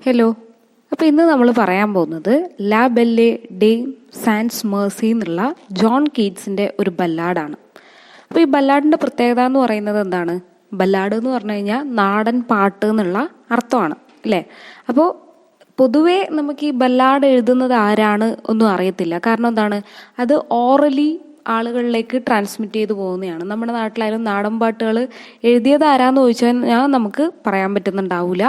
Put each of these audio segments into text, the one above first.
Hello. അപ്പോൾ ഇന്ന് നമ്മൾ പറയാൻ പോകുന്നത് ലാ ബെല്ലെ ഡെയിം സാൻസ് മേഴ്സി എന്നുള്ള ജോൺ കീറ്റ്സിൻ്റെ ഒരു ബല്ലാഡാണ്. അപ്പോൾ ഈ ബല്ലാഡിൻ്റെ പ്രത്യേകത എന്ന് പറയുന്നത് എന്താണ്? ബല്ലാഡ് എന്ന് പറഞ്ഞു കഴിഞ്ഞാൽ നാടൻ പാട്ട് എന്നുള്ള അർത്ഥമാണ് അല്ലേ? അപ്പോൾ പൊതുവേ നമുക്ക് ഈ ബല്ലാഡ് എഴുതുന്നത് ആരാണ് ഒന്നും അറിയത്തില്ല. കാരണം എന്താണ്? അത് ഓറലി ആളുകളിലേക്ക് ട്രാൻസ്മിറ്റ് ചെയ്തു പോകുന്നതാണ്. നമ്മുടെ നാട്ടിലായാലും നാടൻ പാട്ടുകൾ എഴുതിയത് ആരാന്ന് ചോദിച്ചാൽ നമുക്ക് പറയാൻ പറ്റുന്നുണ്ടാവില്ല.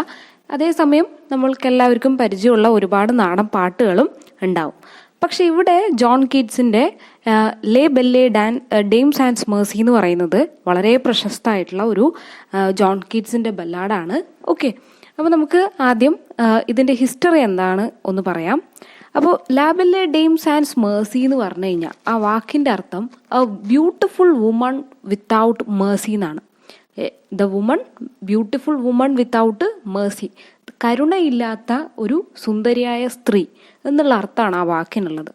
അതേസമയം നമ്മൾക്കെല്ലാവർക്കും പരിചയമുള്ള ഒരുപാട് നാടൻ പാട്ടുകളും ഉണ്ടാവും. പക്ഷെ ഇവിടെ ജോൺ കീറ്റ്സിൻ്റെ ലേ ബെല്ലെ ഡെയിം സാൻസ് മേഴ്സി എന്ന് പറയുന്നത് വളരെ പ്രശസ്തമായിട്ടുള്ള ഒരു ജോൺ കീറ്റ്സിൻ്റെ ബല്ലാഡാണ്. ഓക്കെ, അപ്പോൾ നമുക്ക് ആദ്യം ഇതിൻ്റെ ഹിസ്റ്ററി എന്താണ് ഒന്ന് പറയാം. അപ്പോൾ ലാ ബെല്ലെ ഡെയിം സാൻസ് മേഴ്സി എന്ന് പറഞ്ഞു കഴിഞ്ഞാൽ ആ വാക്കിൻ്റെ അർത്ഥം a beautiful woman without mercy എന്നാണ്. The woman, beautiful woman without mercy, കരുണയില്ലാത്ത ഒരു സുന്ദരിയായ സ്ത്രീ എന്നുള്ള അർത്ഥമാണ് ആ വാക്കിനുള്ളത്.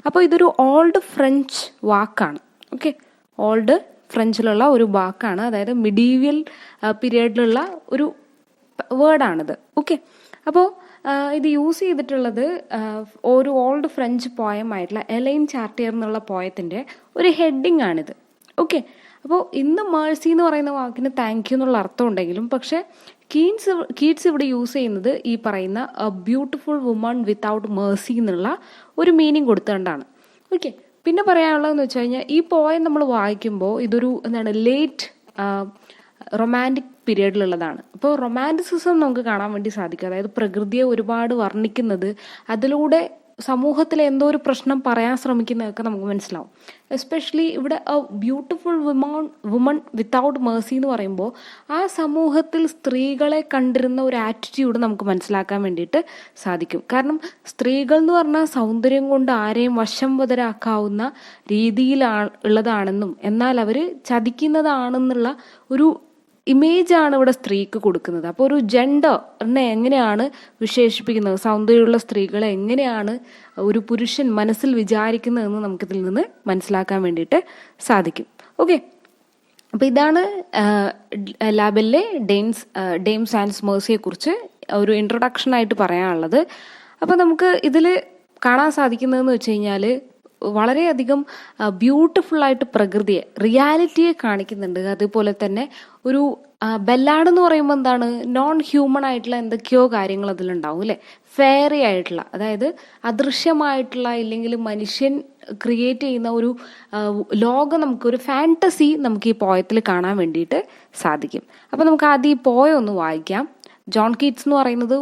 അപ്പോൾ ഇതൊരു ഓൾഡ് ഫ്രഞ്ച് വാക്കാണ്. ഓക്കെ, ഓൾഡ് ഫ്രഞ്ചിലുള്ള ഒരു വാക്കാണ്, അതായത് മിഡീവിയൽ പീരിയഡിലുള്ള ഒരു വേർഡാണിത്. ഓക്കെ, അപ്പോൾ ഇത് യൂസ് ചെയ്തിട്ടുള്ളത് ഒരു ഓൾഡ് ഫ്രഞ്ച് പോയം ആയിട്ടുള്ള എലൈൻ ചാർട്ടിയർ എന്നുള്ള പോയത്തിൻ്റെ ഒരു ഹെഡിങ് ആണിത്. ഓക്കെ, അപ്പോൾ ഇന്ന് മേഴ്സി എന്ന് പറയുന്ന വാക്കിന് താങ്ക് യു എന്നുള്ള അർത്ഥം ഉണ്ടെങ്കിലും പക്ഷേ കീറ്റ്സ് ഇവിടെ യൂസ് ചെയ്യുന്നത് ഈ പറയുന്ന A beautiful woman without Mercy എന്നുള്ള ഒരു മീനിങ് കൊടുത്തുകൊണ്ടാണ്. ഓക്കെ, പിന്നെ പറയാനുള്ളതെന്ന് വെച്ച് കഴിഞ്ഞാൽ ഈ പോയം നമ്മൾ വായിക്കുമ്പോൾ ഇതൊരു ലേറ്റ് റൊമാൻറ്റിക് പീരീഡിലുള്ളതാണ്. അപ്പോൾ റൊമാൻറ്റിസിസം നമുക്ക് കാണാൻ വേണ്ടി സാധിക്കും. അതായത് പ്രകൃതിയെ ഒരുപാട് വർണ്ണിക്കുന്നത്, അതിലൂടെ സമൂഹത്തിൽ എന്തോ ഒരു പ്രശ്നം പറയാൻ ശ്രമിക്കുന്നതൊക്കെ നമുക്ക് മനസ്സിലാവും. എസ്പെഷ്യലി ഇവിടെ A beautiful woman without Mercy എന്ന് പറയുമ്പോൾ ആ സമൂഹത്തിൽ സ്ത്രീകളെ കണ്ടിരുന്ന ഒരു ആറ്റിറ്റ്യൂഡ് നമുക്ക് മനസ്സിലാക്കാൻ വേണ്ടിയിട്ട് സാധിക്കും. കാരണം സ്ത്രീകൾ എന്ന് പറഞ്ഞാൽ സൗന്ദര്യം കൊണ്ട് ആരെയും വശംവദരാക്കാവുന്ന രീതിയിലുള്ളതാണെന്നും എന്നാൽ അവർ ചതിക്കുന്നതാണെന്നുള്ള ഒരു ഇമേജാണ് ഇവിടെ സ്ത്രീക്ക് കൊടുക്കുന്നത്. അപ്പോൾ ഒരു ജെൻഡറിനെ എങ്ങനെയാണ് വിശേഷിപ്പിക്കുന്നത്, സൗന്ദര്യമുള്ള സ്ത്രീകളെ എങ്ങനെയാണ് ഒരു പുരുഷൻ മനസ്സിൽ വിചാരിക്കുന്നതെന്ന് നമുക്കിതിൽ നിന്ന് മനസ്സിലാക്കാൻ വേണ്ടിയിട്ട് സാധിക്കും. ഓക്കെ, അപ്പോൾ ഇതാണ് ലാ ബെല്ലെ ഡെയിം സാൻസ് മേഴ്സിയെ കുറിച്ച് ഒരു ഇൻട്രൊഡക്ഷനായിട്ട് പറയാനുള്ളത്. അപ്പോൾ നമുക്ക് ഇതിൽ കാണാൻ സാധിക്കുന്നതെന്ന് വെച്ച് കഴിഞ്ഞാൽ വളരെയധികം ബ്യൂട്ടിഫുള്ളായിട്ട് പ്രകൃതിയെ, റിയാലിറ്റിയെ കാണിക്കുന്നുണ്ട്. അതുപോലെ തന്നെ ഒരു ബെല്ലാഡ് എന്ന് പറയുമ്പോൾ എന്താണ്, നോൺ ഹ്യൂമൺ ആയിട്ടുള്ള എന്തൊക്കെയോ കാര്യങ്ങൾ അതിലുണ്ടാവും അല്ലേ? ഫെയറി ആയിട്ടുള്ള, അതായത് അദൃശ്യമായിട്ടുള്ള, ഇല്ലെങ്കിൽ മനുഷ്യൻ ക്രിയേറ്റ് ചെയ്യുന്ന ഒരു ലോകം, നമുക്കൊരു ഫാൻറ്റസി നമുക്ക് ഈ പോയത്തിൽ കാണാൻ വേണ്ടിയിട്ട് സാധിക്കും. അപ്പോൾ നമുക്ക് ആദ്യം ഈ പോയം ഒന്ന് വായിക്കാം. ജോൺ കീറ്റ്സ് എന്ന് പറയുന്നത്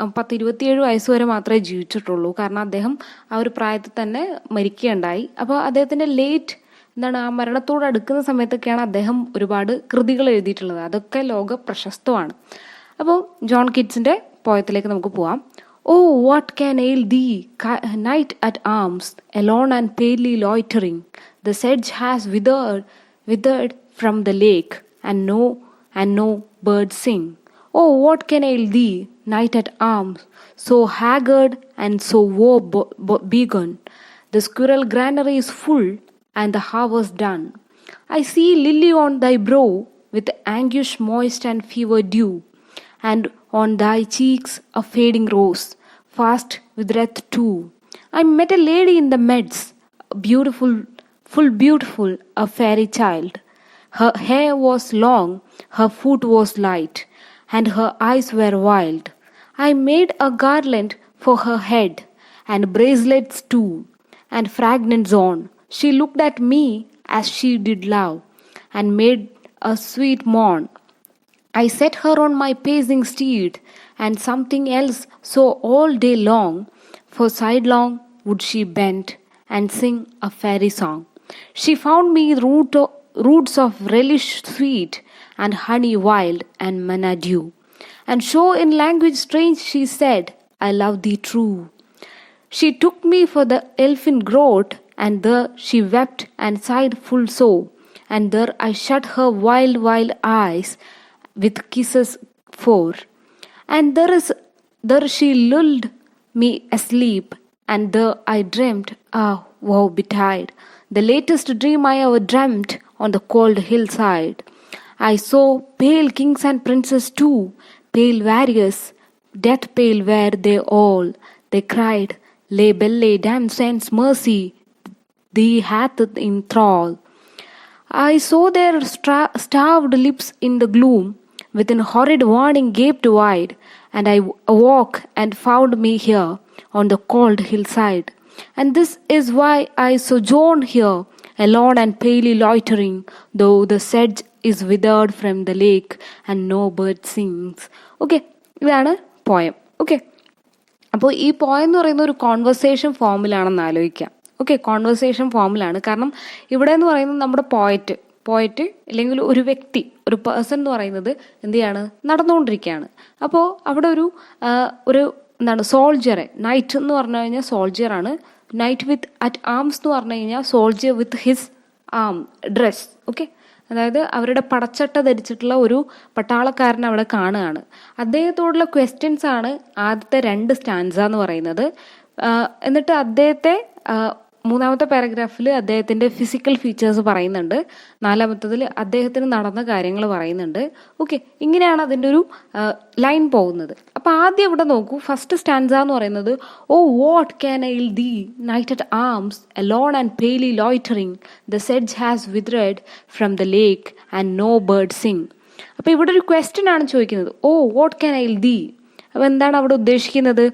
27 വയസ്സ് വരെ മാത്രമേ ജീവിച്ചിട്ടുള്ളൂ. കാരണം അദ്ദേഹം ആ ഒരു പ്രായത്തിൽ തന്നെ മരിക്കുകയുണ്ടായി. അപ്പോൾ അദ്ദേഹത്തിൻ്റെ ആ മരണത്തോട് അടുക്കുന്ന സമയത്തൊക്കെയാണ് അദ്ദേഹം ഒരുപാട് കൃതികൾ എഴുതിയിട്ടുള്ളത്. അതൊക്കെ ലോക പ്രശസ്തമാണ്. അപ്പോൾ ജോൺ കീറ്റ്സിൻ്റെ പോയത്തിലേക്ക് നമുക്ക് പോവാം. ഓ what can ail thee knight at arms alone and palely loitering, the sedge has withered from the lake and no birds sing. Oh, what can ail thee, night at arms, so haggard and so woe-begone? The squirrel granary is full, and the harvest done. I see lily on thy brow, with anguish moist and fever dew, and on thy cheeks a fading rose, fast with wreath too. I met a lady in the midst, beautiful, full beautiful, a fairy child. Her hair was long, her foot was light, and her eyes were wild. I made a garland for her head, and bracelets too, and fragments on. She looked at me as she did love, and made a sweet mourn. I set her on my pacing steed, and something else so all day long, for sidelong would she bend, and sing a fairy song. She found me roots of relish sweet, and honey wild, and manna dew. And show in language strange she said, I love thee true. She took me for the elfin grot, and there she wept and sighed full so. And there I shut her wild eyes with kisses four. And there she lulled me asleep, and there I dreamt, ah, woe betide, the latest dream I ever dreamt on the cold hillside. I saw pale kings and princes too, pale warriors, Death pale were they all. They cried, Lay belle, damn saints mercy, thee hath in thrall. I saw their starved lips in the gloom, with an horrid warning gaped wide, and I awoke and found me here on the cold hillside. And this is why I sojourn here, alone and palely loitering, though the sedge is withered from the lake and no bird sings. Okay, ഇതാണ് poem. Okay, അപ്പോൾ ഈ poem എന്ന് പറയുന്ന ഒരു conversation ഫോമിലാണെന്ന് ആലോചിക്കാം. Okay, conversation ഫോമിലാണ്. കാരണം ഇവിടെ എന്ന് പറയുന്നത് നമ്മുടെ പോയറ്റ് അല്ലെങ്കിൽ ഒരു വ്യക്തി, ഒരു പേഴ്സൺ എന്ന് പറയുന്നത് എന്ത് ചെയ്യാണ്, നടന്നുകൊണ്ടിരിക്കുകയാണ്. അപ്പോൾ അവിടെ ഒരു എന്താണ്, സോൾജിയറെ, നൈറ്റ് എന്ന് പറഞ്ഞു കഴിഞ്ഞാൽ സോൾജിയറാണ്. നൈറ്റ് വിത്ത് അറ്റ് ആംസ് എന്ന് പറഞ്ഞു കഴിഞ്ഞാൽ soldier with his dress. Okay, അതായത് അവരുടെ പടച്ചട്ട ധരിച്ചിട്ടുള്ള ഒരു പട്ടാളക്കാരൻ അവിടെ കാണുകയാണ്. അദ്ദേഹത്തോടുള്ള ക്വസ്റ്റ്യൻസ് ആണ് ആദ്യത്തെ 2 സ്റ്റാൻസ എന്ന് പറയുന്നത്. എന്നിട്ട് അദ്ദേഹത്തെ മൂന്നാമത്തെ പാരഗ്രാഫിൽ അദ്ദേഹത്തിൻ്റെ ഫിസിക്കൽ ഫീച്ചേഴ്സ് പറയുന്നുണ്ട്. 4-മത്തതിൽ അദ്ദേഹത്തിന് നടന്ന കാര്യങ്ങൾ പറയുന്നുണ്ട്. ഓക്കെ, ഇങ്ങനെയാണ് അതിൻ്റെ ഒരു ലൈൻ പോകുന്നത്. അപ്പോൾ ആദ്യം ഇവിടെ നോക്കൂ, ഫസ്റ്റ് സ്റ്റാൻസ എന്ന് പറയുന്നത്, O what can I thee knight at arms alone and palely loitering, the sedge has withered from the lake and no bird sing. അപ്പോൾ ഇവിടെ ഒരു ക്വസ്റ്റ്യൻ ആണ് ചോദിക്കുന്നത്, ഓ വാട്ട് ക്യാൻ ഐ ദീ. അപ്പോൾ എന്താണ് അവിടെ ഉദ്ദേശിക്കുന്നത്?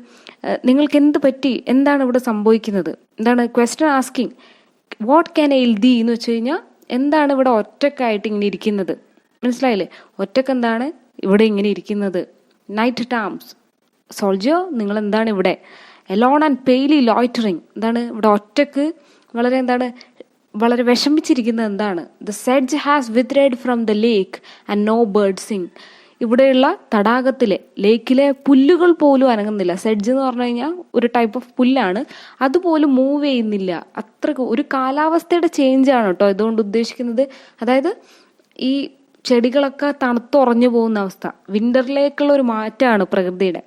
നിങ്ങൾക്ക് എന്ത് പറ്റി, എന്താണ് ഇവിടെ സംഭവിക്കുന്നത്, എന്താണ് question asking. What can I ദീ എന്ന് വെച്ച് കഴിഞ്ഞാൽ എന്താണ് ഇവിടെ ഒറ്റക്കായിട്ട് ഇങ്ങനെ ഇരിക്കുന്നത്, മനസ്സിലായില്ലേ? ഒറ്റക്ക് എന്താണ് ഇവിടെ ഇങ്ങനെ ഇരിക്കുന്നത്? നൈറ്റ് ടാംസ് സോൾജിയർ, നിങ്ങൾ എന്താണ് ഇവിടെ? എലോൺ ആൻഡ് പെയിലി ലോയിറ്ററിങ്, എന്താണ് ഇവിടെ ഒറ്റക്ക് വളരെ വിഷമിച്ചിരിക്കുന്നത് എന്താണ്? The sedge has withered from the lake and no bird sing. ഇവിടെയുള്ള തടാകത്തിലെ, ലേക്കിലെ പുല്ലുകൾ പോലും അനങ്ങുന്നില്ല. സെഡ്ജ് എന്ന് പറഞ്ഞു കഴിഞ്ഞാൽ ഒരു ടൈപ്പ് ഓഫ് പുല്ലാണ്, അതുപോലും മൂവ് ചെയ്യുന്നില്ല. അത്രക്ക് ഒരു കാലാവസ്ഥയുടെ ചേഞ്ച് ആണ് കേട്ടോ ഇതുകൊണ്ട് ഉദ്ദേശിക്കുന്നത്. അതായത് ഈ ചെടികളൊക്കെ തണുത്തുറഞ്ഞു പോകുന്ന അവസ്ഥ, വിന്ററിലേക്കുള്ള ഒരു മാറ്റമാണ് പ്രകൃതിയുടെ.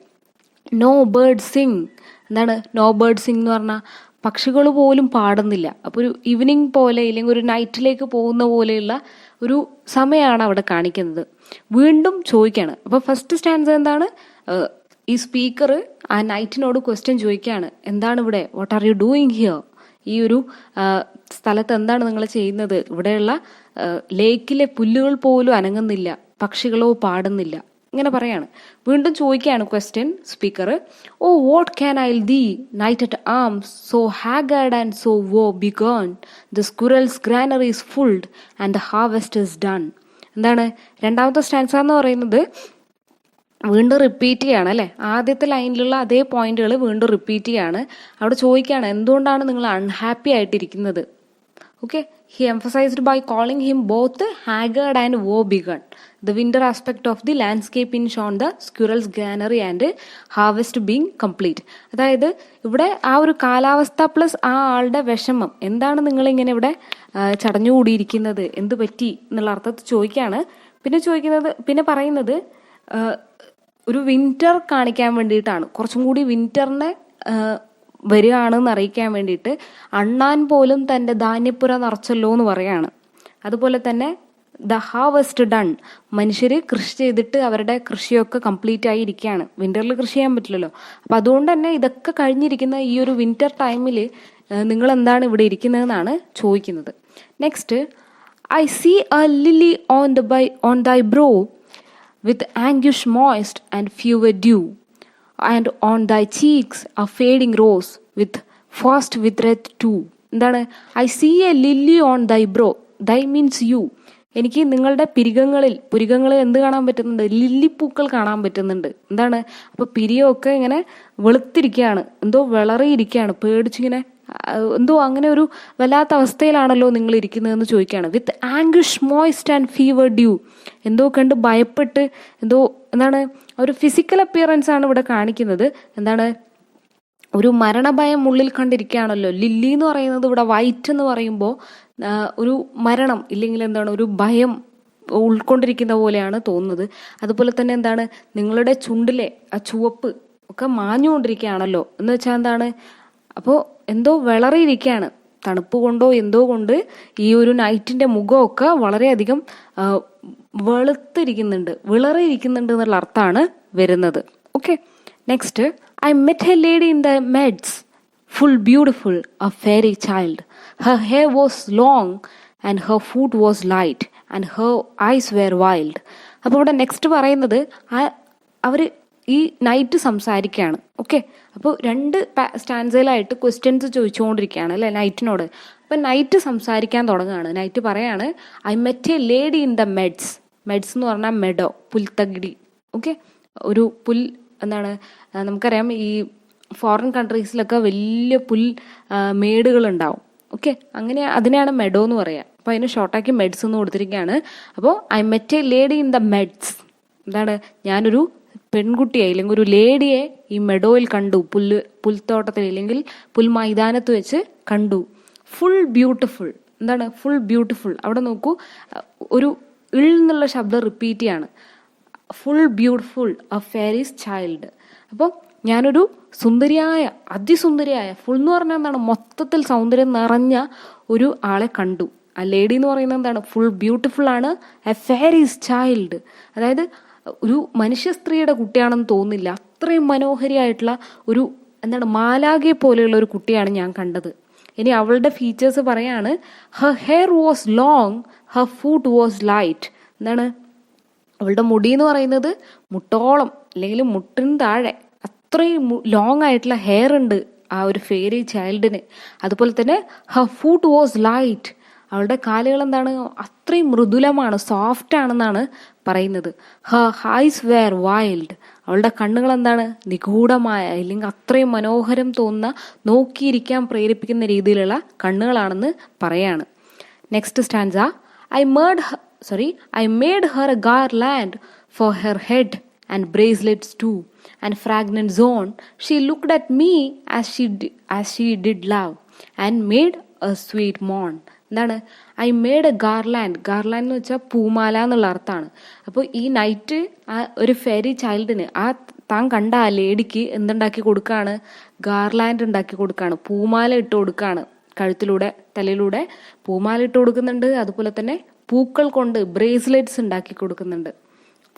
നോ ബേർഡ് സിംഗ്, എന്താണ് നോ ബേർഡ് സിംഗ് എന്ന് പറഞ്ഞാൽ പക്ഷികൾ പോലും പാടുന്നില്ല. അപ്പോൾ ഒരു ഈവനിങ് പോലെ ഇല്ലെങ്കിൽ ഒരു നൈറ്റിലേക്ക് പോകുന്ന പോലെയുള്ള ഒരു സമയമാണ് അവിടെ കാണിക്കുന്നത്. വീണ്ടും ചോദിക്കുകയാണ്. അപ്പോൾ ഫസ്റ്റ് സ്റ്റാൻസ് എന്താണ്, ഈ സ്പീക്കർ ആ നൈറ്റിനോട് ക്വസ്റ്റ്യൻ ചോദിക്കുകയാണ്, എന്താണ് ഇവിടെ, what are you doing here, ഈ ഒരു സ്ഥലത്ത് എന്താണ് നിങ്ങൾ ചെയ്യുന്നത്? ഇവിടെയുള്ള ലേക്കിലെ പുല്ലുകൾ പോലും അനങ്ങുന്നില്ല, പക്ഷികളോ പാടുന്നില്ല, ഇങ്ങനെ പറയാണ്. വീണ്ടും ചോദിക്കുകയാണ് question speaker, O what can I thee knight at arms so haggard and so woebegone, the squirrel's granary is fulled and the harvest is done. എന്താണ് രണ്ടാമത്തെ സ്റ്റാൻസ എന്ന് പറയുന്നത്? വീണ്ടും റിപ്പീറ്റ് ചെയ്യാണ് അല്ലേ, ആദ്യത്തെ ലൈനിലുള്ള അതേ പോയിന്റുകൾ വീണ്ടും റിപ്പീറ്റ് ചെയ്യാണ്. അവിടെ ചോദിക്കുകയാണ്, എന്തുകൊണ്ടാണ് നിങ്ങൾ അൺഹാപ്പി ആയിട്ടിരിക്കുന്നത്? Okay, he emphasized by calling him both haggard and woe-begone. The winter aspect of the landscape in shown the squirrel's granary and harvest being complete. അതായത് ഇവിടെ ആ ഒരു കാലാവസ്ഥ പ്ലസ് ആ ആളുടെ വിഷമം, എന്താണ് നിങ്ങളിങ്ങനെ ഇവിടെ ചടഞ്ഞുകൂടിയിരിക്കുന്നത്, എന്ത് പറ്റി എന്നുള്ള അർത്ഥത്തിൽ ചോദിക്കുകയാണ്. പിന്നെ പറയുന്നത് ഒരു വിന്റർ കാണിക്കാൻ വേണ്ടിയിട്ടാണ്, കുറച്ചും കൂടി വിന്ററിനെ വരികയാണെന്ന് അറിയിക്കാൻ വേണ്ടിയിട്ട്. അണ്ണാൻ പോലും തൻ്റെ ധാന്യപ്പുര നിറച്ചല്ലോ എന്ന് പറയാണ്. അതുപോലെ തന്നെ ദ ഹാർവെസ്റ്റ് ഡൺ, മനുഷ്യർ കൃഷി ചെയ്തിട്ട് അവരുടെ കൃഷിയൊക്കെ കംപ്ലീറ്റ് ആയി ഇരിക്കുകയാണ്. വിന്ററിൽ കൃഷി ചെയ്യാൻ പറ്റില്ലല്ലോ. അപ്പം അതുകൊണ്ട് തന്നെ ഇതൊക്കെ കഴിഞ്ഞിരിക്കുന്ന ഈ ഒരു വിന്റർ ടൈമിൽ നിങ്ങൾ എന്താണ് ഇവിടെ ഇരിക്കുന്നതെന്നാണ് ചോദിക്കുന്നത്. Next, I see a lily on thy brow with anguish moist and fever dew, and on thy cheeks a fading rose with fast withereth too. എന്താണ്? I see a lily on thy brow. Thy means you. എനിക്ക് നിങ്ങളുടെ പുരികങ്ങളിൽ എന്ത് കാണാൻ പറ്റുന്നുണ്ട്? ലില്ലിപ്പൂക്കൾ കാണാൻ പറ്റുന്നുണ്ട്. എന്താണ്? അപ്പോൾ പിരിയൊക്കെ ഇങ്ങനെ വെളുത്തിരിക്കുകയാണ്, എന്തോ വിളറിയിരിക്കുകയാണ്, പേടിച്ചിങ്ങനെ എന്തോ അങ്ങനെ ഒരു വല്ലാത്ത അവസ്ഥയിലാണല്ലോ നിങ്ങൾ ഇരിക്കുന്നതെന്ന് ചോദിക്കുകയാണ്. With anguish moist and fever dew, എന്തോ കണ്ട് ഭയപ്പെട്ട് എന്താണ് ഒരു ഫിസിക്കൽ അപ്പിയറൻസ് ആണ് ഇവിടെ കാണിക്കുന്നത്. എന്താണ്? ഒരു മരണഭയം ഉള്ളിൽ കണ്ടിരിക്കുകയാണല്ലോ. ലില്ലി എന്ന് പറയുന്നത് ഇവിടെ വൈറ്റ് എന്ന് പറയുമ്പോൾ ഒരു മരണം ഇല്ലെങ്കിൽ എന്താണ് ഒരു ഭയം ഉൾക്കൊണ്ടിരിക്കുന്ന പോലെയാണ് തോന്നുന്നത്. അതുപോലെ തന്നെ എന്താണ്, നിങ്ങളുടെ ചുണ്ടിലെ ആ ചുവപ്പ് ഒക്കെ മാഞ്ഞുകൊണ്ടിരിക്കുകയാണല്ലോ എന്ന് വെച്ചാൽ എന്താണ്, അപ്പോൾ എന്തോ വിളറിയിരിക്കുകയാണ്, തണുപ്പ് കൊണ്ടോ എന്തോ കൊണ്ട് ഈ ഒരു നൈറ്റിന്റെ മുഖമൊക്കെ വളരെയധികം വിളറിയിരിക്കുന്നുണ്ട് എന്നുള്ള അർത്ഥമാണ് വരുന്നത്. Okay, next, I met A lady in the meds, full beautiful, a fairy child. Her hair was long and her foot was light and her eyes were wild. അപ്പോൾ ഇവിടെ നെക്സ്റ്റ് പറയുന്നത് അവർ ഈ നൈറ്റ് സംസാരിക്കുകയാണ്. ഓക്കെ, അപ്പോൾ രണ്ട് സ്റ്റാൻസയിലായിട്ട് questions ചോദിച്ചുകൊണ്ടിരിക്കുകയാണ് അല്ലേ നൈറ്റിനോട്. അപ്പം night സംസാരിക്കാൻ തുടങ്ങുകയാണ്. നൈറ്റ് പറയാണ്, I met A lady in the meds. Meds എന്ന് പറഞ്ഞാൽ മെഡോ, പുൽത്തകിടി. ഓക്കെ, ഒരു പുൽ എന്താണ്, നമുക്കറിയാം ഈ ഫോറിൻ കൺട്രീസിലൊക്കെ വലിയ മേടുകളുണ്ടാവും. ഓക്കെ, അങ്ങനെ അതിനെയാണ് മെഡോ എന്ന് പറയുക. അപ്പോൾ അതിന് ഷോർട്ടാക്കി മെഡ്സ് എന്ന് കൊടുത്തിരിക്കുകയാണ്. അപ്പോൾ I met A lady in the meds, എന്താണ്, ഞാനൊരു പെൺകുട്ടിയെ അല്ലെങ്കിൽ ഒരു ലേഡിയെ ഈ മെഡോയിൽ കണ്ടു, പുൽത്തോട്ടത്തിൽ അല്ലെങ്കിൽ പുൽമൈതാനത്ത് വെച്ച് കണ്ടു. ഫുൾ ബ്യൂട്ടിഫുൾ, എന്താണ് ഫുൾ ബ്യൂട്ടിഫുൾ. അവിടെ നോക്കൂ, ഒരു ഇൾ എന്നുള്ള ശബ്ദം റിപ്പീറ്റ് ചെയ്യാണ്. Full beautiful, A fairies child. അപ്പോൾ ഞാനൊരു സുന്ദരിയായ, അതിസുന്ദരിയായ, ഫുൾ എന്ന് പറഞ്ഞാൽ എന്താണ്, മൊത്തത്തിൽ സൗന്ദര്യം നിറഞ്ഞ ഒരു ആളെ കണ്ടു. ആ ലേഡി എന്ന് പറയുന്നത് എന്താണ്, ഫുൾ ബ്യൂട്ടിഫുൾ ആണ്, എ ഫെയറീസ് ചൈൽഡ്. അതായത് ഒരു മനുഷ്യ സ്ത്രീയുടെ കുട്ടിയാണെന്ന് തോന്നില്ല, അത്രയും മനോഹരിയായിട്ടുള്ള ഒരു എന്താണ് മാലാഖയെ പോലെയുള്ള ഒരു കുട്ടിയാണ് ഞാൻ കണ്ടത്. ഇനി അവളുടെ ഫീച്ചേഴ്സ് പറയാണ്, Har hair was long, Har foot was light. എന്താണ്, അവളുടെ മുടി എന്ന് പറയുന്നത് മുട്ടോളം അല്ലെങ്കിൽ മുട്ടിന് താഴെ അത്രയും ലോങ് ആയിട്ടുള്ള ഹെയർ ഉണ്ട് ആ ഒരു ഫെയറി ചൈൽഡിന്. അതുപോലെ തന്നെ ഹർ ഫൂട്ട് വാസ് ലൈറ്റ്, അവളുടെ കാലുകൾ എന്താണ്, അത്രയും മൃദുലമാണ്, സോഫ്റ്റ് ആണെന്നാണ് പറയുന്നത്. ഹർ ഐസ് വെയർ വൈൽഡ്, അവളുടെ കണ്ണുകൾ എന്താണ്, നിഗൂഢമായ അല്ലെങ്കിൽ അത്രയും മനോഹരം തോന്നുന്ന, നോക്കിയിരിക്കാൻ പ്രേരിപ്പിക്കുന്ന രീതിയിലുള്ള കണ്ണുകളാണെന്ന് പറയാണ്. Next stanza, I made her a garland for her head and bracelets too, and fragrant zone. She looked at me as she did love, and made a sweet moan. എന്താണ്, I made A garland. Garland എന്ന് വെച്ചാൽ പൂമാല എന്നുള്ള അർത്ഥമാണ്. അപ്പോൾ ഈ night ആ ഒരു fairy ചൈൽഡിന്, ആ താൻ കണ്ട ആ ലേഡിക്ക് എന്തുണ്ടാക്കി കൊടുക്കുകയാണ്, ഗാർലാൻഡ് ഉണ്ടാക്കി കൊടുക്കുകയാണ്, പൂമാല ഇട്ട് കൊടുക്കുകയാണ്. കഴുത്തിലൂടെ തലയിലൂടെ പൂമാല ഇട്ട് കൊടുക്കുന്നുണ്ട്. അതുപോലെ തന്നെ പൂക്കൾ കൊണ്ട് ബ്രേസ്ലെറ്റ്സ് ഉണ്ടാക്കി കൊടുക്കുന്നുണ്ട്.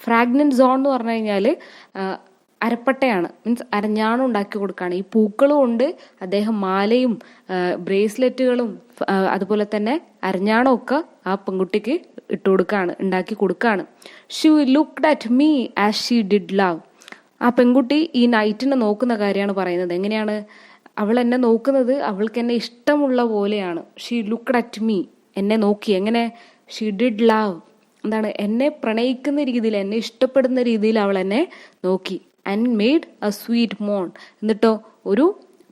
ഫ്രാഗ്നന്റ് സോൺ എന്ന് പറഞ്ഞു കഴിഞ്ഞാൽ അരപ്പട്ടയാണ്, മീൻസ് അരഞ്ഞാണം ഉണ്ടാക്കി കൊടുക്കുകയാണ്. ഈ പൂക്കളും കൊണ്ട് അദ്ദേഹം മാലയും ബ്രേസ്ലെറ്റുകളും അതുപോലെ തന്നെ അരഞ്ഞാണവും ഒക്കെ ആ പെൺകുട്ടിക്ക് ഇട്ട് കൊടുക്കുകയാണ്, ഉണ്ടാക്കി കൊടുക്കുകയാണ്. She looked at me as she did love. ആ പെൺകുട്ടി ഈ നൈറ്റിനെ നോക്കുന്ന കാര്യമാണ് പറയുന്നത്. എങ്ങനെയാണ് അവൾ എന്നെ നോക്കുന്നത്, അവൾക്ക് എന്നെ ഇഷ്ടമുള്ള പോലെയാണ്. ഷീ ലുക്ക്ഡ് അറ്റ് മീ, എന്നെ നോക്കി. എങ്ങനെ, ഷീ ഡിഡ് ലവ്, എന്താണ്, എന്നെ പ്രണയിക്കുന്ന രീതിയിൽ, എന്നെ ഇഷ്ടപ്പെടുന്ന രീതിയിൽ അവൾ എന്നെ നോക്കി. ആൻഡ് മെയ്ഡ് എ സ്വീറ്റ് മോൺ, എന്നിട്ടോ ഒരു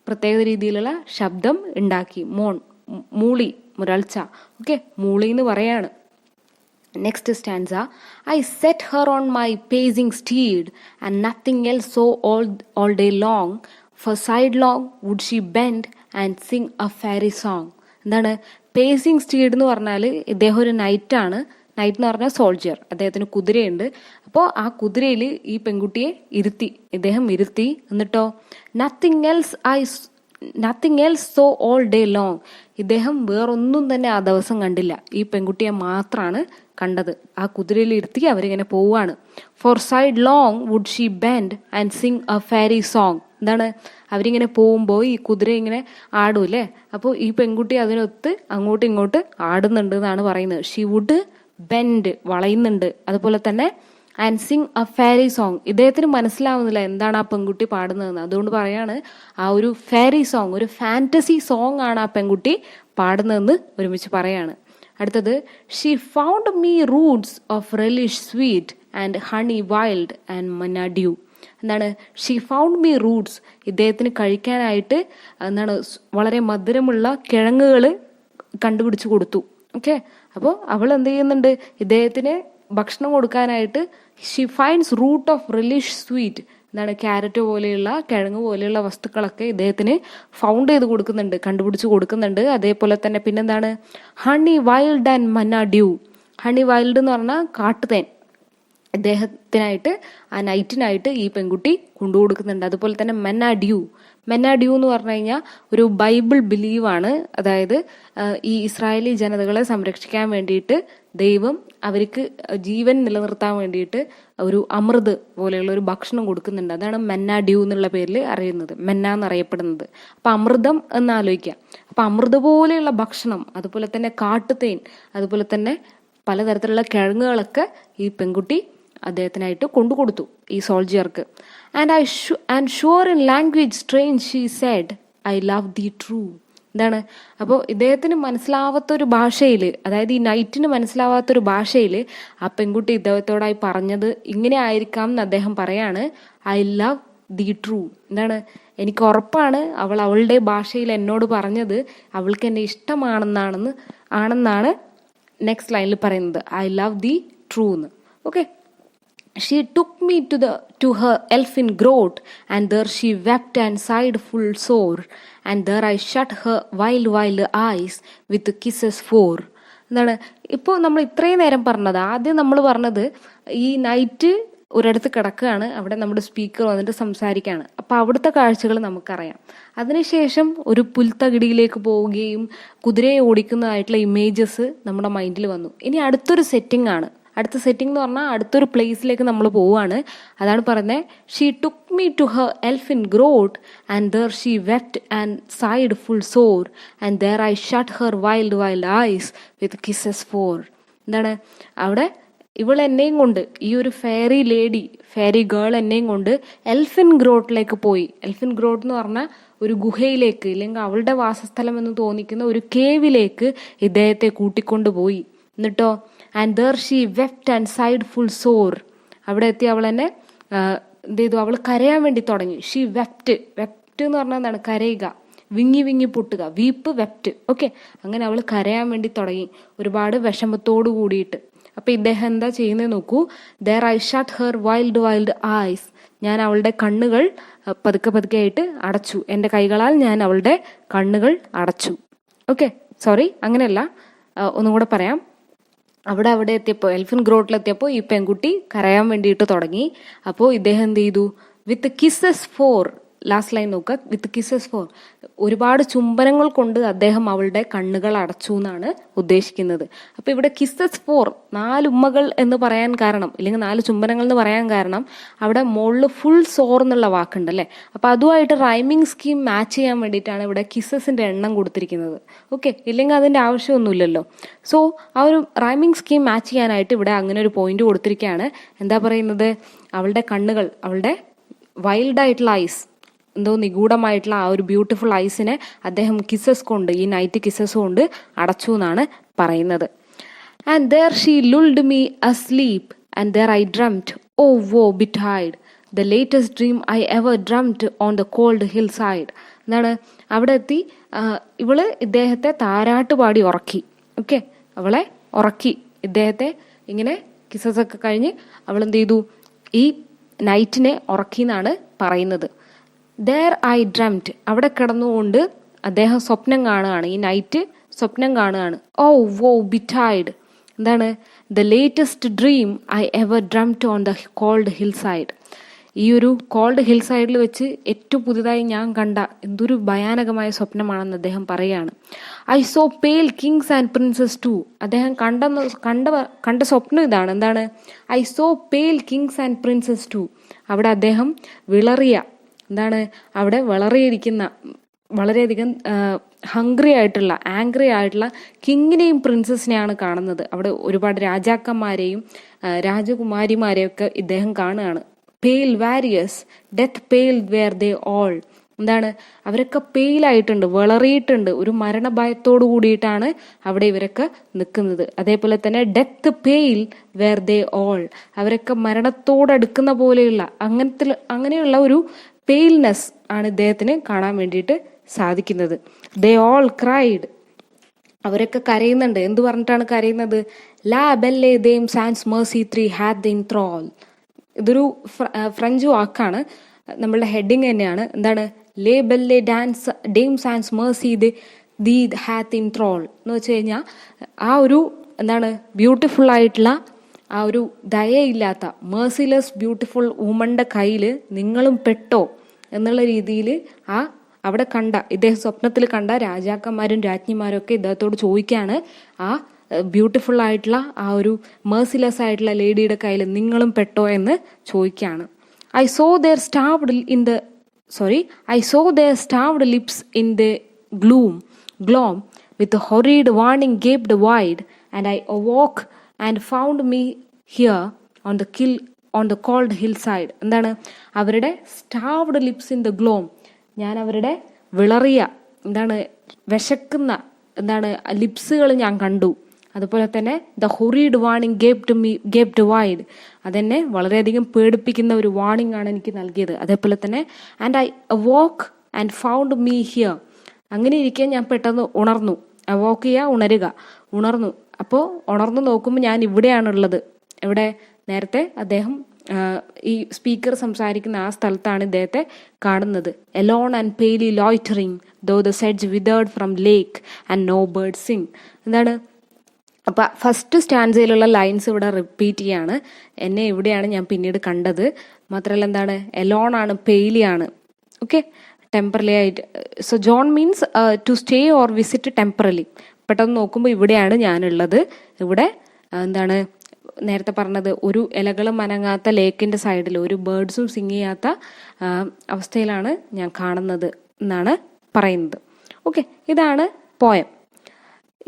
പ്രത്യേക രീതിയിലുള്ള ശബ്ദം ഉണ്ടാക്കി. മോൺ, മൂളി, മുരൾച്ച. ഓക്കെ, മൂളി എന്ന് പറയാണ്. Next stanza, I set her on my pacing steed and nothing else saw all day long, for sidelong would she bend and sing a fairy song. എന്താണ്, പേസിംഗ് സ്റ്റീഡ് എന്ന് പറഞ്ഞാൽ ഇദ്ദേഹം ഒരു നൈറ്റാണ്. നൈറ്റ് എന്ന് പറഞ്ഞാൽ സോൾജിയർ, അദ്ദേഹത്തിന് കുതിരയുണ്ട്. അപ്പോൾ ആ കുതിരയിൽ ഈ പെൺകുട്ടിയെ ഇദ്ദേഹം ഇരുത്തി. എന്നിട്ടോ nothing else saw all day long, ഇദ്ദേഹം വേറൊന്നും തന്നെ ആ ദിവസം കണ്ടില്ല, ഈ പെൺകുട്ടിയെ മാത്രമാണ് കണ്ടത്. ആ കുതിരയിൽ ഇരുത്തി അവരിങ്ങനെ പോവാണ്. For sidelong would she bend and sing a fairy song. എന്താണ്, അവരിങ്ങനെ പോകുമ്പോൾ ഈ കുതിര ഇങ്ങനെ ആടൂല്ലേ, അപ്പോൾ ഈ പെൺകുട്ടി അതിനൊത്ത് അങ്ങോട്ടും ഇങ്ങോട്ട് ആടുന്നുണ്ട് എന്നാണ് പറയുന്നത്. ഷീ വുഡ് ബെൻഡ്, വളയുന്നുണ്ട്. അതുപോലെ തന്നെ and sing a fairy song, ഇദ്ദേഹത്തിന് മനസ്സിലാവുന്നില്ല എന്താണ് ആ പെൺകുട്ടി പാടുന്നതെന്ന്. അതുകൊണ്ട് പറയാണ് ആ ഒരു ഫെയറി സോങ്, ഒരു ഫാന്റസി സോങ് ആണ് ആ പെൺകുട്ടി പാടുന്നതെന്ന് ഒരുമിച്ച് പറയാണ്. അടുത്തത്, she found me Roots of relish sweet and honey wild and മന്ന ഡ്യൂ. എന്താണ്, ഷീ ഫൗണ്ട് മീ റൂട്ട്സ്, ഇദ്ദേഹത്തിന് കഴിക്കാനായിട്ട് എന്താണ് വളരെ മധുരമുള്ള കിഴങ്ങുകൾ കണ്ടുപിടിച്ച് കൊടുത്തു. ഓക്കെ, അപ്പോൾ അവൾ എന്ത് ചെയ്യുന്നുണ്ട്, ഇദ്ദേഹത്തിന് ഭക്ഷണം കൊടുക്കാനായിട്ട് she finds root of relish sweet, എന്താണ് ക്യാരറ്റ് പോലെയുള്ള കിഴങ്ങ് പോലെയുള്ള വസ്തുക്കളൊക്കെ ഇദ്ദേഹത്തിന് ഫൗണ്ട് ചെയ്ത് കൊടുക്കുന്നുണ്ട്, കണ്ടുപിടിച്ച് കൊടുക്കുന്നുണ്ട്. അതേപോലെ തന്നെ പിന്നെന്താണ്, ഹണി വൈൽഡ് ആൻഡ് മന്ന ഡ്യൂ. ഹണി വൈൽഡ് എന്ന് പറഞ്ഞാൽ കാട്ടുതേൻ ഇദ്ദേഹത്തിനായിട്ട് ആ നൈറ്റിനായിട്ട് ഈ പെൺകുട്ടി കൊണ്ടുകൊടുക്കുന്നുണ്ട്. അതുപോലെ തന്നെ മെന്ന ഡ്യൂ എന്ന് പറഞ്ഞു കഴിഞ്ഞാൽ ഒരു ബൈബിൾ ബിലീവാണ്. അതായത് ഈ ഇസ്രായേലി ജനതകളെ സംരക്ഷിക്കാൻ വേണ്ടിയിട്ട് ദൈവം അവർക്ക് ജീവൻ നിലനിർത്താൻ വേണ്ടിയിട്ട് ഒരു അമൃത് പോലെയുള്ള ഒരു ഭക്ഷണം കൊടുക്കുന്നുണ്ട്. അതാണ് മെന്ന ഡ്യൂ എന്നുള്ള പേരിൽ അറിയുന്നത്, മെന്ന എന്നറിയപ്പെടുന്നത്. അപ്പൊ അമൃതം എന്ന് ആലോചിക്കാം. അപ്പൊ അമൃത പോലെയുള്ള ഭക്ഷണം, അതുപോലെ തന്നെ കാട്ടുതേൻ, അതുപോലെ തന്നെ പലതരത്തിലുള്ള കിഴങ്ങുകളൊക്കെ ഈ പെൺകുട്ടി അദ്ദേഹത്തിനായിട്ട് കൊണ്ടുകൊടുത്തു, ഈ സോൾജിയർക്ക്. And sure in language strange she said, I love thee true. എന്താണ്? അപ്പോൾ ഇദ്ദേഹത്തിന് മനസ്സിലാവാത്തൊരു ഭാഷയിൽ, അതായത് ഈ നൈറ്റിന് മനസ്സിലാവാത്തൊരു ഭാഷയിൽ ആ പെൺകുട്ടി ഇദ്ദേഹത്തോടായി പറഞ്ഞത് ഇങ്ങനെ ആയിരിക്കാം എന്ന് അദ്ദേഹം പറയാണ്, ഐ ലവ് ദി ട്രൂ. എന്താണ്? എനിക്ക് ഉറപ്പാണ് അവൾ അവളുടെ ഭാഷയിൽ എന്നോട് പറഞ്ഞത് അവൾക്ക് എന്നെ ഇഷ്ടമാണെന്നാണ് നെക്സ്റ്റ് ലൈനിൽ പറയുന്നത്, ഐ ലവ് ദി ട്രൂ എന്ന്. Okay. She took me to her elfin grot, and there she wept and sighed full sore, and there I shut her wild eyes with kisses four. എന്താണ്? ഇപ്പോൾ നമ്മൾ ഇത്രയും നേരം പറഞ്ഞത്, ആദ്യം നമ്മൾ പറഞ്ഞത് ഈ നൈറ്റ് ഒരിടത്ത് കിടക്കുകയാണ്, അവിടെ നമ്മുടെ സ്പീക്കർ വന്നിട്ട് സംസാരിക്കുകയാണ്. അപ്പോൾ അവിടുത്തെ കാഴ്ചകൾ നമുക്കറിയാം. അതിനുശേഷം ഒരു പുൽത്തകിടിയിലേക്ക് പോവുകയും കുതിരയെ ഓടിക്കുന്നതായിട്ടുള്ള ഇമേജസ് നമ്മുടെ മൈൻഡിൽ വന്നു. ഇനി അടുത്തൊരു സെറ്റിംഗ് ആണ്. അടുത്ത സെറ്റിംഗ് എന്ന് പറഞ്ഞാൽ അടുത്തൊരു പ്ലേസിലേക്ക് നമ്മൾ പോവുകയാണ്. അതാണ് പറയുന്നത്, she took me to her elfin grot, and there she wept and sighed full sore, and there I shut her wild eyes with kisses four. എന്താണ്? അവിടെ ഇവൾ എന്നെയും കൊണ്ട്, ഈ ഒരു ഫെയറി ഗേൾ എന്നെയും കൊണ്ട് എൽഫിൻ ഗ്രോട്ടിലേക്ക് പോയി. എൽഫിൻ ഗ്രോട്ട് എന്ന് പറഞ്ഞാൽ ഒരു ഗുഹയിലേക്ക്, ഇല്ലെങ്കിൽ അവളുടെ വാസസ്ഥലം എന്ന് തോന്നിക്കുന്ന ഒരു കേവിലേക്ക് ഇദ്ദേഹത്തെ കൂട്ടിക്കൊണ്ടുപോയി. എന്നിട്ടോ, and there she wept and sighed full sore. അവിടെ എത്തി അവൾ എന്നെ എന്ത് ചെയ്തു? അവൾ കരയാൻ വേണ്ടി തുടങ്ങി. ഷീ വെപ്റ്റ് എന്ന് പറഞ്ഞാൽ എന്താണ്? കരയുക, വിങ്ങി പൊട്ടുക, വീപ്പ്, വെപ്റ്റ്. ഓക്കെ. അങ്ങനെ അവൾ കരയാൻ വേണ്ടി തുടങ്ങി, ഒരുപാട് വിഷമത്തോടു കൂടിയിട്ട്. അപ്പൊ ഇദ്ദേഹം എന്താ ചെയ്യുന്നത് നോക്കൂ. There I shut her wild eyes. ഞാൻ അവളുടെ കണ്ണുകൾ പതുക്കെ ആയിട്ട് അടച്ചു. എൻ്റെ കൈകളാൽ ഞാൻ അവളുടെ കണ്ണുകൾ അടച്ചു. ഓക്കെ, സോറി, അങ്ങനെയല്ല, ഒന്നും കൂടെ പറയാം. അവിടെ എത്തിയപ്പോൾ, എൽഫിൻ ഗ്രോട്ടിലെത്തിയപ്പോൾ ഈ പെൺകുട്ടി കരയാൻ വേണ്ടിയിട്ട് തുടങ്ങി. അപ്പോൾ ഇദ്ദേഹം എന്ത് ചെയ്തു? വിത്ത് കിസസ് ഫോർ, ലാസ്റ്റ് ലൈൻ നോക്കുക, വിത്ത് കിസസ് ഫോർ, ഒരുപാട് ചുംബനങ്ങൾ കൊണ്ട് അദ്ദേഹം അവളുടെ കണ്ണുകൾ അടച്ചു എന്നാണ് ഉദ്ദേശിക്കുന്നത്. അപ്പൊ ഇവിടെ കിസസ് ഫോർ, 4 ഉമ്മകൾ എന്ന് പറയാൻ കാരണം, ഇല്ലെങ്കിൽ 4 ചുംബനങ്ങൾ എന്ന് പറയാൻ കാരണം, അവിടെ മുകളിൽ ഫുൾ സോർ എന്നുള്ള വാക്കുണ്ട് അല്ലേ. അപ്പൊ അതുമായിട്ട് റൈമിംഗ് സ്കീം മാച്ച് ചെയ്യാൻ വേണ്ടിയിട്ടാണ് ഇവിടെ കിസസിന്റെ എണ്ണം കൊടുത്തിരിക്കുന്നത്. ഓക്കെ, ഇല്ലെങ്കിൽ അതിന്റെ ആവശ്യമൊന്നുമില്ലല്ലോ. സോ ആ ഒരു റൈമിംഗ് സ്കീം മാച്ച് ചെയ്യാനായിട്ട് ഇവിടെ അങ്ങനെ ഒരു പോയിന്റ് കൊടുത്തിരിക്കുകയാണ്. എന്താ പറയുന്നത്? അവളുടെ കണ്ണുകൾ, അവളുടെ വൈൽഡായിട്ടുള്ള ഐസ്, എന്തോ നിഗൂഢമായിട്ടുള്ള ആ ഒരു ബ്യൂട്ടിഫുൾ ഐസിനെ അദ്ദേഹം കിസസ് കൊണ്ട്, ഈ നൈറ്റ് കിസസ് കൊണ്ട് അടച്ചു എന്നാണ് പറയുന്നത്. And there she lulled me asleep, and there I dreamed, O woe betide, the latest dream I ever dreamed on the cold hill side. എന്താണ്? അവിടെ എത്തി ഇവള് ഇദ്ദേഹത്തെ താരാട്ട് പാടി ഉറക്കി. ഓക്കെ, അവളെ ഉറക്കി, ഇദ്ദേഹത്തെ ഇങ്ങനെ കിസസ് ഒക്കെ കഴിഞ്ഞ് അവൾ എന്ത് ചെയ്തു? ഈ നൈറ്റിനെ ഉറക്കി എന്നാണ് പറയുന്നത്. ദർ ഐ ഡ്രംഡ്, അവിടെ കിടന്നുകൊണ്ട് അദ്ദേഹം സ്വപ്നം കാണുകയാണ്, ഈ നൈറ്റ് സ്വപ്നം കാണുകയാണ്. ഓ വോ ബിറ്റൈഡ്, എന്താണ്? The latest dream I ever dreamed on the cold hill side. ഈ ഒരു കോൾഡ് ഹിൽ സൈഡിൽ വെച്ച് ഏറ്റവും പുതുതായി ഞാൻ കണ്ട എന്തൊരു ഭയാനകമായ സ്വപ്നമാണെന്ന് അദ്ദേഹം പറയുകയാണ്. I saw pale kings and princes too. അദ്ദേഹം കണ്ട സ്വപ്നം ഇതാണ്. എന്താണ്? I saw pale kings and princes too. അവിടെ അദ്ദേഹം വിളറിയ, എന്താണ്? അവിടെ വിളറിയിരിക്കുന്ന, വളരെയധികം ആംഗ്രി ആയിട്ടുള്ള കിങ്ങിനെയും പ്രിൻസസിനെയാണ് കാണുന്നത്. അവിടെ ഒരുപാട് രാജാക്കന്മാരെയും രാജകുമാരിമാരെയും ഒക്കെ ഇദ്ദേഹം കാണുകയാണ്. Pale warriors, death pale were they all. എന്താണ്? അവരൊക്കെ പെയിലായിട്ടുണ്ട്, വിളറിയിട്ടുണ്ട്, ഒരു മരണഭയത്തോടു കൂടിയിട്ടാണ് അവിടെ ഇവരൊക്കെ നിൽക്കുന്നത്. അതേപോലെ തന്നെ death pale were they all, അവരൊക്കെ മരണത്തോടടുക്കുന്ന പോലെയുള്ള അങ്ങനെയുള്ള ഒരു പെയിൽനെസ് ആണ് ഇദ്ദേഹത്തിന് കാണാൻ വേണ്ടിയിട്ട് സാധിക്കുന്നത്. ദേ ഓൾ ക്രൈഡ്, അവരൊക്കെ കരയുന്നുണ്ട്. എന്ത് പറഞ്ഞിട്ടാണ് കരയുന്നത്? La Belle Dame sans Merci thee hath in thrall. ഇതൊരു ഫ്രഞ്ച് വാക്കാണ്, നമ്മളുടെ ഹെഡിങ് തന്നെയാണ്. എന്താണ്? Le Belle dans Dame sans Merci thee hath in thrall എന്ന് വെച്ച് കഴിഞ്ഞാൽ ആ ഒരു എന്താണ് ബ്യൂട്ടിഫുൾ ആയിട്ടുള്ള ആ ഒരു ദയയില്ലാത്ത മേഴ്സിലെസ് ബ്യൂട്ടിഫുൾ വുമന്റെ കയ്യിൽ നിങ്ങളും പെട്ടോ എന്നുള്ള രീതിയിൽ ആ അവിടെ ഇദ്ദേഹം സ്വപ്നത്തിൽ കണ്ട രാജാക്കന്മാരും രാജ്ഞിമാരും ഒക്കെ ഇദ്ദേഹത്തോട് ചോദിക്കുകയാണ്, ആ ബ്യൂട്ടിഫുൾ ആയിട്ടുള്ള ആ ഒരു മേഴ്സിലെസ് ആയിട്ടുള്ള ലേഡിയുടെ കയ്യിൽ നിങ്ങളും പെട്ടോ എന്ന് ചോദിക്കുകയാണ്. I saw their starved in the I saw their starved lips in the gloom, with the horrid warning gaped wide, and I awoke and found me here on the cold hillside. എന്താണ്? അവരുടെ starved lips in the gloom. ഞാൻ അവരുടെ വിളറിയ വിശക്കുന്ന ലിപ്സുകൾ ഞാൻ കണ്ടു. അതുപോലെ തന്നെ the ഹൊറീഡ് warning ഗേപ്ഡ് wide, അതെന്നെ വളരെയധികം പേടിപ്പിക്കുന്ന ഒരു വാർണിംഗ് ആണ് എനിക്ക് നൽകിയത്. അതേപോലെ തന്നെ and I awoke and found me here, അങ്ങനെ ഇരിക്കെ ഞാൻ പെട്ടെന്ന് ഉണർന്നു. അവോക്ക് ചെയ്യുക, ഉണർന്നു. അപ്പോൾ ഉണർന്നു നോക്കുമ്പോൾ ഞാൻ ഇവിടെയാണുള്ളത്. ഇവിടെ നേരത്തെ അദ്ദേഹം ഈ സ്പീക്കർ സംസാരിക്കുന്ന ആ സ്ഥലത്താണ് ഇദ്ദേഹത്തെ കാണുന്നത്. Alone and palely loitering though the sedge withered from lake and no bird sing. എന്താണ്? അപ്പം ഫസ്റ്റ് സ്റ്റാൻസയിലുള്ള ലൈൻസ് ഇവിടെ റിപ്പീറ്റ് ചെയ്യാണ്. എന്നെ ഇവിടെയാണ് ഞാൻ പിന്നീട് കണ്ടത്. മാത്രമല്ല എന്താണ്? എലോൺ ആണ്, പെയിലി ആണ്. ഓക്കെ, ടെമ്പറലി ആയിട്ട്. Sojourn means to stay or visit temporarily. പെട്ടെന്ന് നോക്കുമ്പോൾ ഇവിടെയാണ് ഞാനുള്ളത്. ഇവിടെ എന്താണ് നേരത്തെ പറഞ്ഞത്, ഒരു ഇലകളും അനങ്ങാത്ത ലേക്കിൻ്റെ സൈഡിൽ ഒരു ബേർഡ്സും സിങ് ചെയ്യാത്ത അവസ്ഥയിലാണ് ഞാൻ കാണുന്നത് എന്നാണ് പറയുന്നത്. ഓക്കെ, ഇതാണ് പോയം.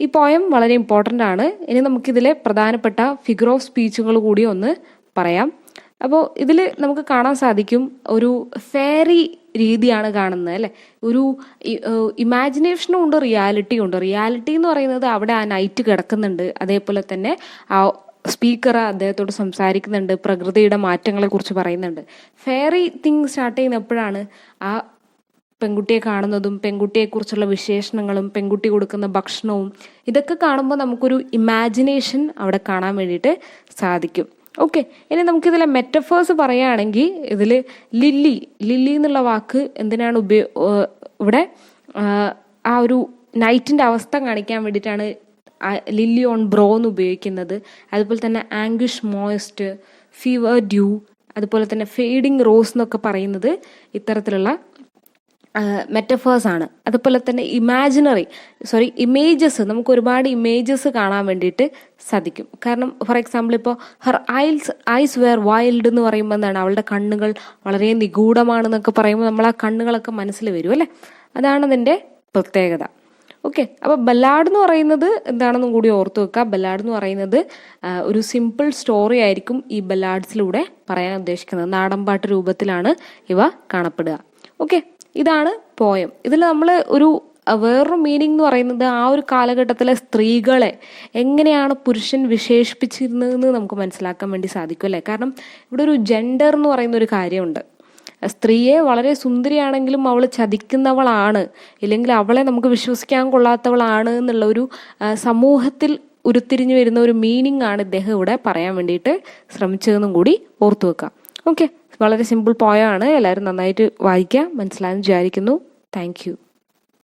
ഈ പോയം വളരെ ഇമ്പോർട്ടൻ്റ് ആണ്. ഇനി നമുക്കിതിലെ പ്രധാനപ്പെട്ട ഫിഗർ ഓഫ് സ്പീച്ചുകൾ കൂടി ഒന്ന് പറയാം. അപ്പോൾ ഇതിൽ നമുക്ക് കാണാൻ സാധിക്കും ഒരു ഫെയറി രീതിയാണ് കാണുന്നത് അല്ലേ. ഒരു ഇമാജിനേഷനും ഉണ്ട്, റിയാലിറ്റിയും ഉണ്ട്. റിയാലിറ്റി എന്ന് പറയുന്നത് അവിടെ ആ നൈറ്റ് കിടക്കുന്നുണ്ട്. അതേപോലെ തന്നെ ആ സ്പീക്കർ അദ്ദേഹത്തോട് സംസാരിക്കുന്നുണ്ട്, പ്രകൃതിയുടെ മാറ്റങ്ങളെ കുറിച്ച് പറയുന്നുണ്ട്. ഫെയറി തിങ് സ്റ്റാർട്ട് ചെയ്യുന്ന എപ്പോഴാണ്? ആ പെൺകുട്ടിയെ കാണുന്നതും പെൺകുട്ടിയെക്കുറിച്ചുള്ള വിശേഷണങ്ങളും പെൺകുട്ടി കൊടുക്കുന്ന ഭക്ഷണവും ഇതൊക്കെ കാണുമ്പോൾ നമുക്കൊരു ഇമാജിനേഷൻ അവിടെ കാണാൻ വേണ്ടിയിട്ട് സാധിക്കും. ഓക്കെ, ഇനി നമുക്കിതിലെ മെറ്റഫേഴ്സ് പറയുകയാണെങ്കിൽ ഇതിൽ ലില്ലി എന്നുള്ള വാക്ക് എന്തിനാണ് ഇവിടെ ആ ഒരു നൈറ്റിൻ്റെ അവസ്ഥ കാണിക്കാൻ വേണ്ടിയിട്ടാണ് ലില്ലി ഓൺ ബ്രോ എന്ന് ഉപയോഗിക്കുന്നത്. അതുപോലെ തന്നെ ആംഗ്വിഷ് മോയിസ്റ്റ്, ഫീവർ ഡ്യൂ, അതുപോലെ തന്നെ ഫെയ്ഡിങ് റോസ് എന്നൊക്കെ പറയുന്നത് ഇത്തരത്തിലുള്ള മെറ്റഫേഴ്സ് ആണ്. അതുപോലെ തന്നെ ഇമേജസ്, നമുക്ക് ഒരുപാട് ഇമേജസ് കാണാൻ വേണ്ടിയിട്ട് സാധിക്കും. കാരണം ഫോർ എക്സാമ്പിൾ ഇപ്പോൾ ഹർ ഐസ് വെയർ വൈൽഡ് എന്ന് പറയുമ്പോൾ എന്താണ്? അവളുടെ കണ്ണുകൾ വളരെ നിഗൂഢമാണെന്നൊക്കെ പറയുമ്പോൾ നമ്മൾ ആ കണ്ണുകളൊക്കെ മനസ്സിൽ വരും അല്ലേ. അതാണ് അതിൻ്റെ പ്രത്യേകത. ഓക്കെ, അപ്പോൾ ബല്ലാഡ് എന്ന് പറയുന്നത് എന്താണെന്നും കൂടി ഓർത്തു വെക്കുക. ബല്ലാഡ് എന്ന് പറയുന്നത് ഒരു സിമ്പിൾ സ്റ്റോറി ആയിരിക്കും ഈ ബല്ലാഡ്സിലൂടെ പറയാൻ ഉദ്ദേശിക്കുന്നത്. നാടൻപാട്ട് രൂപത്തിലാണ് ഇവ കാണപ്പെടുക. ഓക്കെ, ഇതാണ് പോയം. ഇതിൽ നമ്മൾ വേറൊരു മീനിങ് എന്ന് പറയുന്നത് ആ ഒരു കാലഘട്ടത്തിലെ സ്ത്രീകളെ എങ്ങനെയാണ് പുരുഷൻ വിശേഷിപ്പിച്ചിരുന്നതെന്ന് നമുക്ക് മനസ്സിലാക്കാൻ വേണ്ടി സാധിക്കും അല്ലേ. കാരണം ഇവിടെ ഒരു ജെൻഡർ എന്ന് പറയുന്ന ഒരു കാര്യമുണ്ട്. സ്ത്രീയെ വളരെ സുന്ദരിയാണെങ്കിലും അവൾ ചതിക്കുന്നവളാണ്, ഇല്ലെങ്കിൽ അവളെ നമുക്ക് വിശ്വസിക്കാൻ കൊള്ളാത്തവളാണ് എന്നുള്ള ഒരു സമൂഹത്തിൽ ഉരുത്തിരിഞ്ഞു വരുന്ന ഒരു മീനിങ് ആണ് ഇദ്ദേഹം ഇവിടെ പറയാൻ വേണ്ടിയിട്ട് ശ്രമിച്ചതെന്നും കൂടി ഓർത്തു വെക്കാം. ഓക്കെ, വളരെ സിമ്പിൾ പോയമാണ്. എല്ലാവരും നന്നായിട്ട് വായിക്കുക, മനസ്സിലായെന്ന് വിചാരിക്കുന്നു. Thank you.